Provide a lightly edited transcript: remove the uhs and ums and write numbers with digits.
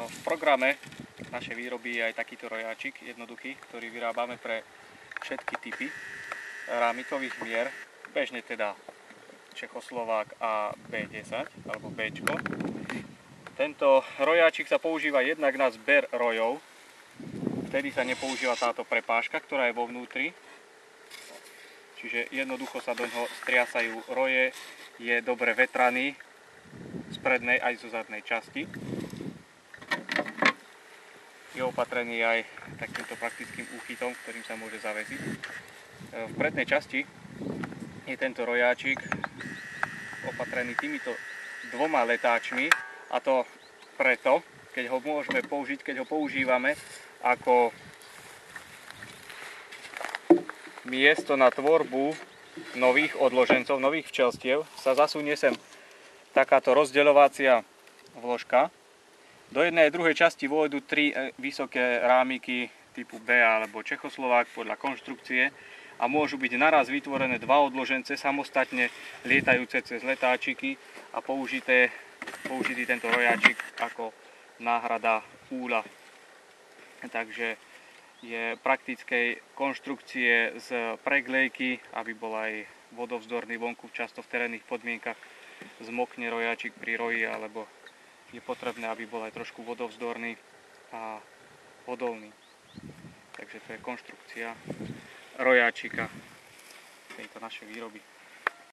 V programe našej výroby je aj takýto rojáčik jednoduchý, ktorý vyrábame pre všetky typy rámikových mier, bežne teda Čechoslovák a B10 alebo Bčko. Tento rojáčik sa používa jednak na zber rojov, vtedy sa nepoužíva táto prepážka, ktorá je vo vnútri. Čiže jednoducho sa do ňoho striasajú roje, je dobre vetraný z prednej aj zo zadnej časti. Je opatrený aj takýmto praktickým úchytom, ktorým sa môže zavesiť. V prednej časti je tento rojáčik opatrený týmito dvoma letáčmi, a to preto, keď ho môžeme použiť, keď ho používame ako miesto na tvorbu nových odložencov, nových včelstiev, sa zasunie sem takáto rozdeľovacia vložka. Do jednej a druhej časti vôjdu tri vysoké rámiky typu B alebo Čechoslovák podľa konštrukcie a môžu byť naraz vytvorené dva odložence samostatne lietajúce cez letáčiky a použitý tento rojáčik ako náhrada úľa. Takže je praktickej konštrukcie z preglejky, aby bol aj vodovzdorný vonku, často v terénnych podmienkach zmokne rojáčik pri roji, alebo je potrebné, aby bol aj trošku vodovzdorný a odolný. Takže to je konštrukcia rojáčika tejto našej výroby.